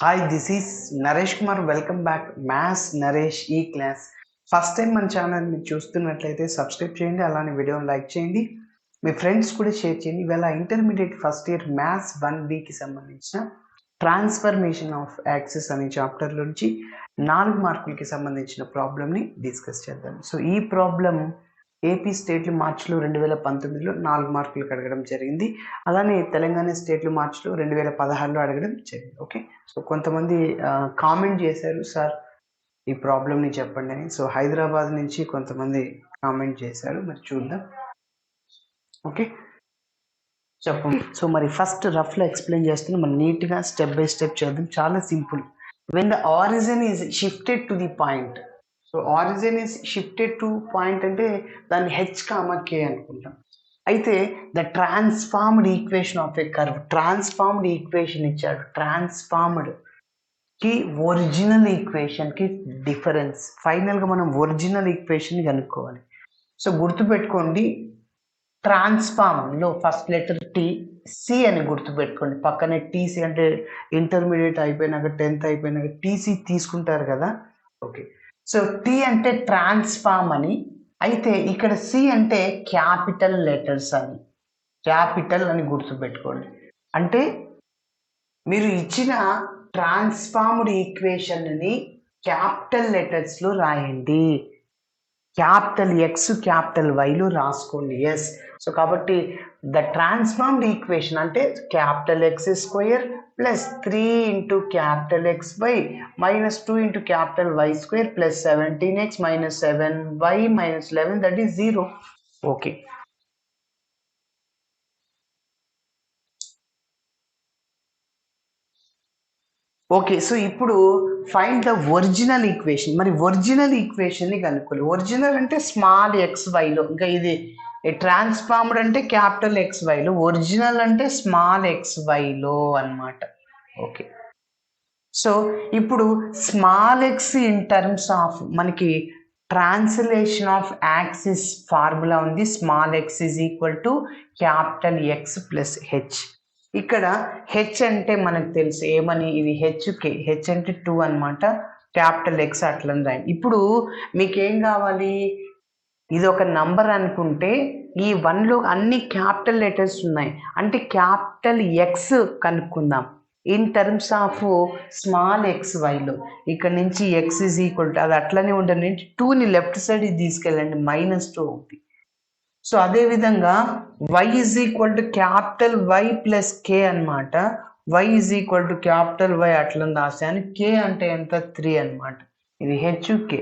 Hi, this is Naresh Kumar. Welcome back maths Naresh ఈ class. First time మన channel మీరు చూస్తున్నట్లయితే సబ్స్క్రైబ్ చేయండి, అలానే వీడియోని లైక్ చేయండి, మీ ఫ్రెండ్స్ కూడా షేర్ చేయండి. ఇవాళ ఇంటర్మీడియట్ ఫస్ట్ ఇయర్ మ్యాథ్స్ 1Bకి సంబంధించిన ట్రాన్స్ఫర్మేషన్ ఆఫ్ యాక్సిస్ అనే చాప్టర్ నుంచి 4 మార్కులకి సంబంధించిన ప్రాబ్లమ్ని డిస్కస్ చేద్దాం. సో ఈ ప్రాబ్లం ఏపీ స్టేట్లు మార్చిలో 2019లో 4 మార్కులకు అడగడం జరిగింది. అలానే తెలంగాణ స్టేట్లు మార్చిలో 2016లో అడగడం జరిగింది. ఓకే, సో కొంతమంది కామెంట్ చేశారు, సార్ ఈ ప్రాబ్లమ్ని చెప్పండి అని. సో హైదరాబాద్ నుంచి కొంతమంది కామెంట్ చేశారు, మరి చూద్దాం. ఓకే, చెప్పండి. సో మరి ఫస్ట్ రఫ్లో ఎక్స్ప్లెయిన్ చేస్తున్నాం, మనం నీట్గా స్టెప్ బై స్టెప్ చేద్దాం. చాలా simple. When the origin is shifted to the point. So origin is shifted to point అంటే దాన్ని H, K అనుకుంటాం. అయితే the transformed equation of A curve, transformed equation ఇచ్చాడు. ట్రాన్స్ఫార్మ్డ్ కి ఒరిజినల్ ఈక్వేషన్కి డిఫరెన్స్. ఫైనల్గా మనం ఒరిజినల్ ఈక్వేషన్ కనుక్కోవాలి. సో గుర్తుపెట్టుకోండి, ట్రాన్స్ఫార్మ్లో ఫస్ట్ లెటర్ టీ, సి అని గుర్తుపెట్టుకోండి. పక్కనే టీసీ అంటే ఇంటర్మీడియట్ అయిపోయినాక 10th అయిపోయినాక టీసీ తీసుకుంటారు కదా. ఓకే, సో టీ అంటే ట్రాన్స్ఫార్మ్ అని, అయితే ఇక్కడ సి అంటే క్యాపిటల్ లెటర్స్ అని, క్యాపిటల్ అని గుర్తుపెట్టుకోండి. అంటే మీరు ఇచ్చిన ట్రాన్స్ఫార్మ్డ్ ఈక్వేషన్ని క్యాపిటల్ లెటర్స్లో రాయండి, క్యాపిటల్ ఎక్స్ క్యాపిటల్ వైలో రాసుకోండి. ఎస్, సో కాబట్టి ద ట్రాన్స్ఫార్మ్డ్ ఈక్వేషన్ అంటే capital X square plus 3 into capital X Y minus 2 into capital Y square plus 17x minus 7y minus 11, that is 0. Okay, okay, so ఇప్పుడు find the original equation. మరి original ఈక్వేషన్ని కనుక్కోవాలి. Original అంటే small x వైలో, ఇంకా ఇది transformed అంటే capital X వైలో, original అంటే small x వైలో అన్నమాట. ఓకే, సో ఇప్పుడు small X in terms of మనకి ట్రాన్స్లేషన్ ఆఫ్ యాక్సిస్ ఫార్ములా ఉంది. Small x is equal to capital X plus h. ఇక్కడ హెచ్ అంటే మనకు తెలుసు ఏమని, ఇది హెచ్కే, హెచ్ అంటే 2 అనమాట, క్యాపిటల్ ఎక్స్ అట్లా రాయండి. ఇప్పుడు మీకేం కావాలి, ఇది ఒక నంబర్ అనుకుంటే ఈ 1లో అన్ని క్యాపిటల్ లెటర్స్ ఉన్నాయి, అంటే క్యాపిటల్ ఎక్స్ కనుక్కుందాం in terms of small x వైలో. ఇక్కడ నుంచి ఎక్స్ ఈజ్ ఈక్వల్ టు, అది అట్లనే ఉంటుంది, 2ని లెఫ్ట్ సైడ్ తీసుకెళ్ళండి, -2 అవుతుంది. సో అదేవిధంగా y is equal to capital y plus k అనమాట. y is equal to capital y అట్లా రాశాను, కే అంటే ఎంత 3 అనమాట, ఇది హెచ్కే.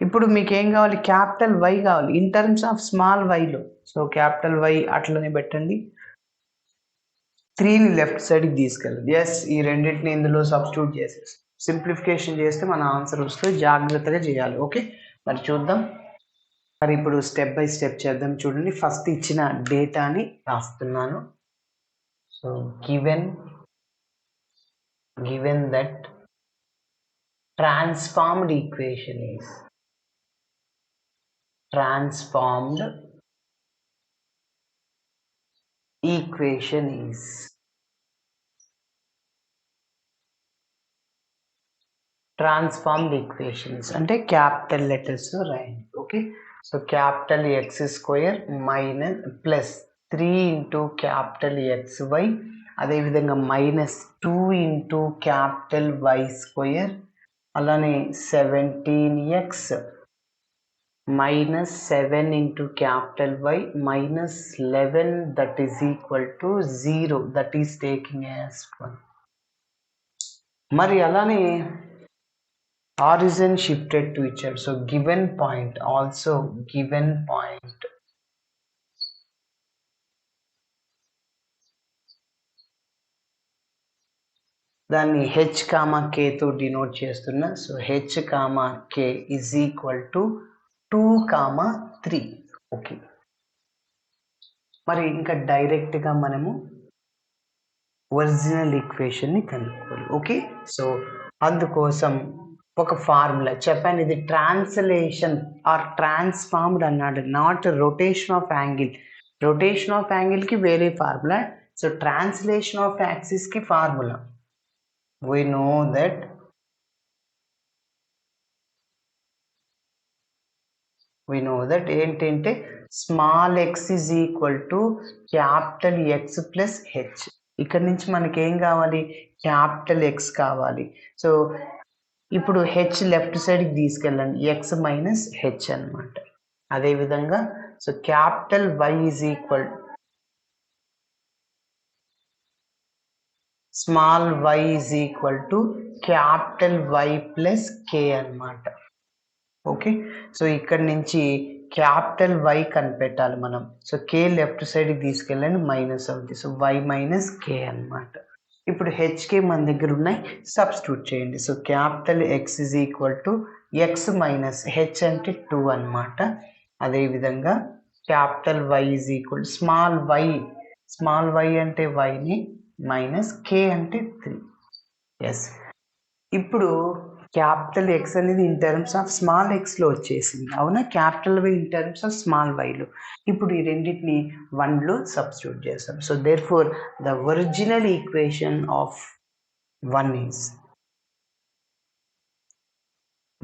ఇప్పుడు మీకు ఏం కావాలి, క్యాపిటల్ వై కావాలి ఇన్ టర్మ్స్ ఆఫ్ స్మాల్ వైలో. సో క్యాపిటల్ వై అట్లనే పెట్టండి, 3ని లెఫ్ట్ సైడ్కి తీసుకెళ్ళండి. ఎస్, ఈ రెండింటిని ఇందులో సబ్స్టిట్యూట్ చేసేసి సింప్లిఫికేషన్ చేస్తే మన ఆన్సర్ వస్తే జాగ్రత్తగా చేయాలి. ఓకే, మరి చూద్దాం. మరి ఇప్పుడు స్టెప్ బై స్టెప్ చేద్దాం. చూడండి, ఫస్ట్ ఇచ్చిన డేటాని రాస్తున్నాను. So given that transformed equation is transformed equations అంటే క్యాపిటల్ లెటర్స్ రాయండి. Okay, so capital X square minus plus 3 into capital X Y, అదేవిధంగా -2 ఇంటూ క్యాపిటల్ వై స్క్వేర్, అలానే 17x minus 7 into capital Y minus 11, that is equal to 0, that is taking as 1. మరి అలానే origin shifted to ఇచ్చాడు. So given point, also given point దాన్ని h, k తో denote చేస్తున్నా. So h, k is equal to 2, 3. Okay, మరి ఇంకా డైరెక్ట్గా మనము ఒరిజినల్ ఈక్వేషన్ని కనుక్కోవాలి. ఓకే, సో అందుకోసం ఒక ఫార్ములా చెప్పాను, ఇది ట్రాన్స్లేషన్ ఆర్ ట్రాన్స్ఫార్మ్డ్ అన్నాడు, not rotation of angle. Rotation of యాంగిల్కి వేరే ఫార్ములా, సో ట్రాన్స్లేషన్ ఆఫ్ యాక్సిస్కి ఫార్ములా. we know that ఏంటంటే small x is equal to capital X plus h. ఇక్కడ నుంచి మనకి ఏం కావాలి, క్యాపిటల్ ఎక్స్ కావాలి. సో ఇప్పుడు హెచ్ లెఫ్ట్ సైడ్కి తీసుకెళ్ళండి, ఎక్స్ మైనస్ హెచ్ అనమాట. అదేవిధంగా so capital y is equal small y is equal to capital y plus k అనమాట. ఓకే, సో ఇక్కడ నుంచి క్యాపిటల్ వై కనిపెట్టాలి మనం. సో కే లెఫ్ట్ సైడ్కి తీసుకెళ్ళండి, మైనస్ అవుతుంది. సో వై మైనస్ కే అనమాట. ఇప్పుడు హెచ్కే మన దగ్గర ఉన్నాయి, సబ్స్టిట్యూట్ చేయండి. So capital x is equal to x minus h అంటే 2 అనమాట. అదేవిధంగా capital y is equal small y అంటే వైని మైనస్ కే అంటే 3. ఎస్, ఇప్పుడు క్యాపిటల్ ఎక్స్ అనేది ఇన్ టర్మ్స్ ఆఫ్ స్మాల్ ఎక్స్లో వచ్చేసింది, అవునా? Capital y in terms of small వైలో. ఇప్పుడు ఈ రెండింటిని 1లో సబ్స్టిట్యూట్ చేస్తాం. So therefore the original equation of 1 is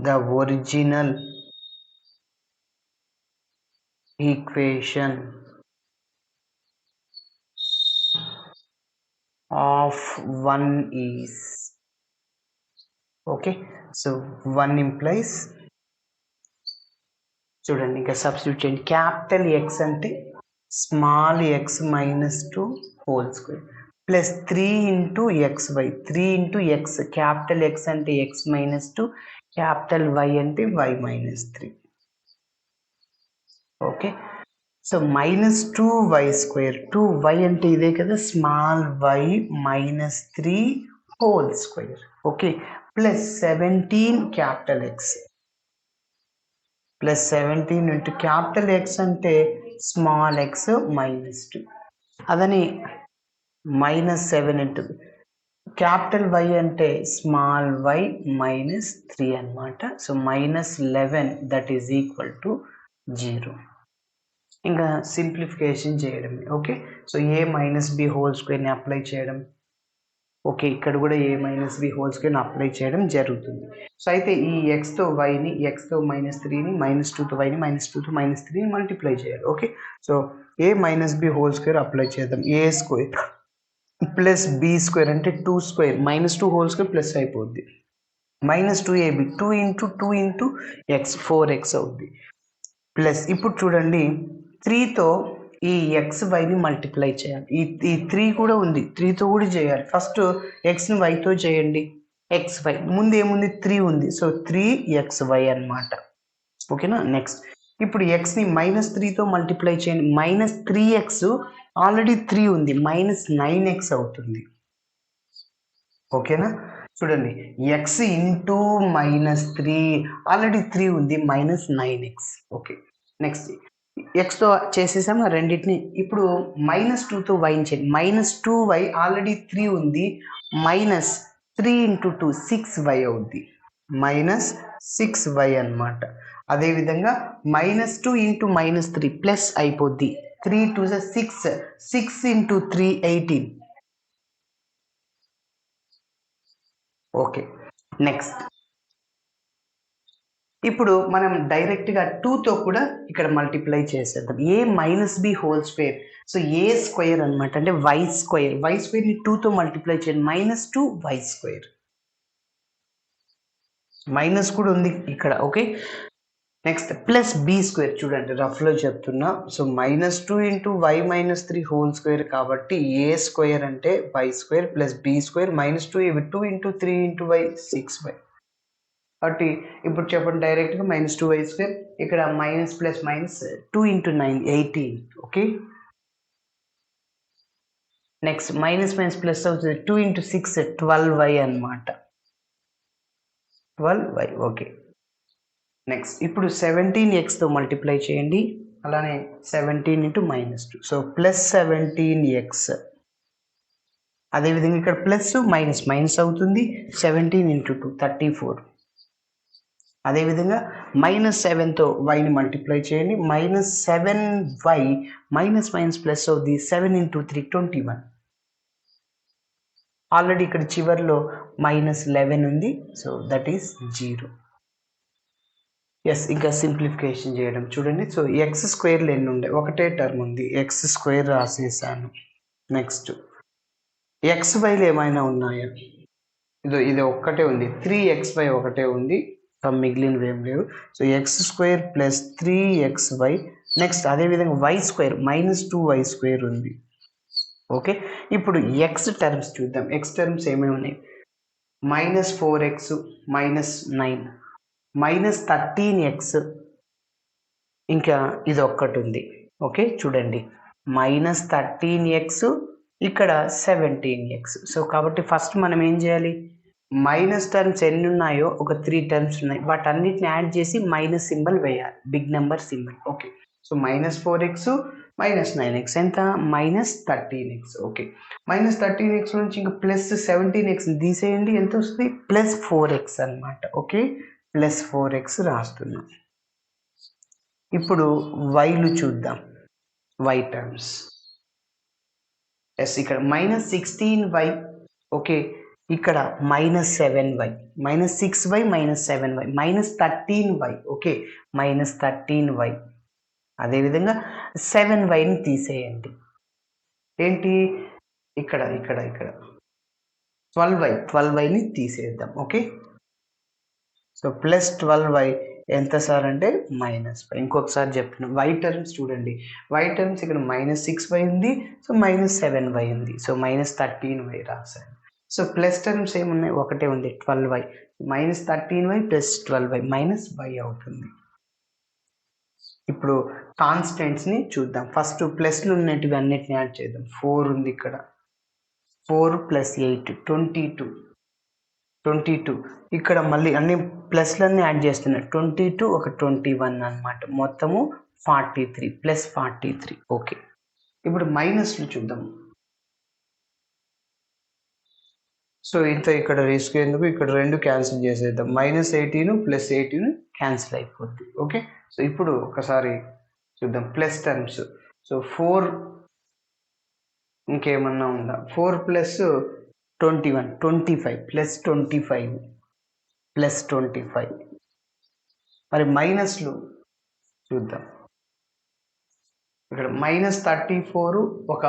the original equation of 1 is, okay, so 1 implies, చూడండి ఇంకా సబ్స్టిట్యూట్ చేయండి. క్యాపిటల్ ఎక్స్ అంటే small X minus 2 whole square plus 3 into X Y. 3 into X, capital X అంటే X minus 2, capital Y అంటే Y minus 3. Okay, so minus 2y square, 2y అంటే ఇదే కదా, small Y minus 3 whole square. Okay, plus 17 capital X plus 17 into capital X అంటే small X minus 2, అదని minus 7 into capital Y అంటే small Y minus 3 అనమాట. So minus 11 that is equal to 0. ఇంకా simplification చేయడం. Okay, so a minus b whole స్క్వేర్ని apply చేయడం. Okay, ఇక్కడ కూడా ఏ minus b whole స్క్వేర్ని apply చేయడం జరుగుతుంది. సో అయితే ఈ ఎక్స్తో వైని, ఎక్స్తో మైనస్ 3ని, మైనస్ 2తో వైని, మైనస్ 2తో మైనస్ 3ని మల్టిప్లై చేయాలి. Okay, so a minus b whole square apply చేద్దాం. A square plus B square అంటే 2 square, minus 2 whole square plus అయిపోద్ది, minus 2ab, 2 into x 4x అవుద్ది. ప్లస్ ఇప్పుడు చూడండి 3తో ఈ ఎక్స్ వైని మల్టిప్లై చేయాలి. ఈ 3 కూడా ఉంది, 3తో కూడా చేయాలి. ఫస్ట్ ఎక్స్ని వైతో చేయండి, ఎక్స్ వై ముందు ఏముంది 3 ఉంది, సో 3xy అనమాట. ఓకేనా, నెక్స్ట్ ఇప్పుడు ఎక్స్ని మైనస్ 3తో మల్టిప్లై చేయండి, మైనస్ 3x ఆల్రెడీ 3 ఉంది, మైనస్ 9x అవుతుంది. ఓకేనా, చూడండి ఎక్స్ ఇంటూ మైనస్ 3 ఆల్రెడీ 3 ఉంది, మైనస్ 9x. ఓకే, నెక్స్ట్ ఎక్స్తో చేసేసాము రెండింటిని. ఇప్పుడు మైనస్ 2తో వైని చేయండి, మైనస్ 2y ఆల్రెడీ 3 ఉంది, మైనస్ 3 ఇంటూ 2 6y అవుద్ది, మైనస్ 6y అనమాట. అదేవిధంగా మైనస్ 2 ఇంటూ మైనస్ 3 ప్లస్ అయిపోద్ది, 3 2 6, 6 ఇంటూ 3 18. ఓకే, నెక్స్ట్ ఇప్పుడు మనం డైరెక్ట్గా 2తో కూడా ఇక్కడ మల్టిప్లై చేసేద్దాం. A minus b whole square, so a square అనమాట, అంటే వై స్క్వేర్ని 2తో మల్టిప్లై చేయండి, మైనస్ 2y స్క్వేర్. మైనస్ కూడా ఉంది ఇక్కడ. Okay, next plus B square, చూడండి రఫ్లో చెప్తున్నా. So minus 2 into Y minus 3 whole square కాబట్టి ఏ స్క్వేర్ అంటే Y square plus B square minus 2 ఇవి 2 ఇంటూ 3 ఇంటూ వై 6y. కాబట్టి ఇప్పుడు చెప్పండి డైరెక్ట్గా మైనస్ 2y స్క్వేర్, ఇక్కడ minus plus minus 2 into 9 18. Okay, next minus minus plus అవుతుంది, 2 into 6 12y అనమాట, 12y. ఓకే, నెక్స్ట్ ఇప్పుడు 17xతో మల్టిప్లై చేయండి, అలానే 17 into minus 2, so plus 17x. అదేవిధంగా ఇక్కడ ప్లస్ మైనస్ మైనస్ అవుతుంది, 17 ఇంటూ 2 34. అదేవిధంగా మైనస్ 7తో వైని మల్టిప్లై చేయండి, minus 7y minus minus plus అవుతుంది, 7 ఇంటూ 3 21. ఆల్రెడీ ఇక్కడ చివర్లో -11 ఉంది. So that is 0. ఎస్, ఇంకా సింప్లిఫికేషన్ చేయడం చూడండి. సో ఎక్స్ స్క్వేర్లు ఎన్ని ఉండే, ఒకటే టర్మ్ ఉంది, ఎక్స్ స్క్వేర్ రాసేసాను. నెక్స్ట్ ఎక్స్ వైలు ఏమైనా ఉన్నాయా, ఇది ఒక్కటే ఉంది, 3xy ఒకటే ఉంది, మిగిలినవి ఏం లేవు. So X square plus 3xy. Next అదేవిధంగా వై స్క్వేర్ -2y² ఉంది. ఓకే, ఇప్పుడు ఎక్స్ టర్మ్స్ చూద్దాం. ఎక్స్ టర్మ్స్ ఏమేమి ఉన్నాయి, -4x -9 -13x, ఇంకా ఇది ఒక్కటి ఉంది. ఓకే చూడండి, -13x, ఇక్కడ 17x. సో కాబట్టి ఫస్ట్ మనం ఏం చేయాలి, మైనస్ టర్మ్స్ ఎన్ని ఉన్నాయో ఒక 3 టర్మ్స్ ఉన్నాయి, వాటన్నిటిని యాడ్ చేసి మైనస్ సింబల్ వేయాలి, big number symbol. Okay, so -4x -9x ఎంత, -13x. ఓకే, -13x నుంచి ఇంకా +17x తీసేయండి, ఎంత వస్తుంది, +4x అనమాట. ఓకే, +4x రాస్తున్నాం. ఇప్పుడు వైలు చూద్దాం, వై టర్మ్స్. ఎస్, ఇక్కడ -16y. ఓకే, ఇక్కడ -7y, -6y -7y -13y. Okay, -13y. అదేవిధంగా 7yని తీసేయండి, ఏంటి ఇక్కడ 12yని తీసేద్దాం. ఓకే, సో +12y ఎంత సార్ అంటే -5. ఇంకొకసారి చెప్తున్నాం, వై టర్మ్స్ చూడండి, వై టర్మ్స్ ఇక్కడ -6y ఉంది, సో -7y ఉంది, సో -13y రాశాను. సో ప్లస్ టర్మ్స్ ఏమున్నాయి, ఒకటే ఉంది, 12y. -13y + 12y -y అవుతుంది. ఇప్పుడు కాన్స్టెంట్స్ని చూద్దాం. ఫస్ట్ ప్లస్లు ఉన్నటివి అన్నిటిని యాడ్ చేద్దాం. 4 ఉంది ఇక్కడ, 4 + 8 22. ఇక్కడ మళ్ళీ అన్ని ప్లస్లన్నీ యాడ్ చేస్తున్నాయి, 22 ఒక 21 అనమాట, మొత్తము 43 +43. ఓకే, ఇప్పుడు మైనస్లు చూద్దాం. సో ఇంత ఇక్కడ రిస్క్ ఎందుకు, ఇక్కడ 2 క్యాన్సిల్ చేసేద్దాం, -18 + 18 క్యాన్సిల్ అయిపోద్ది. ఓకే, సో ఇప్పుడు ఒకసారి చూద్దాం ప్లస్ టర్మ్స్. సో 4 ఇంకేమన్నా ఉందా, 4 + 21 25 +25. మరి మైనస్లు చూద్దాం, ఇక్కడ -34 ఒక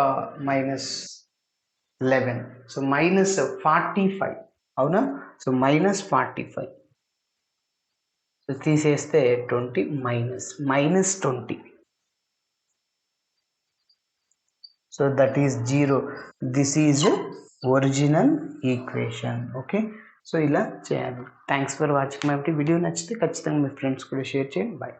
-11, సో -45 అవునా. సో -45 సో తీసేస్తే 20 -20. So that is 0. This is original equation. Okay, so ఇలా చేయాలి. Thanks for watching my video. నచ్చితే ఖచ్చితంగా మీ ఫ్రెండ్స్ కూడా షేర్ చేయండి. బాయ్.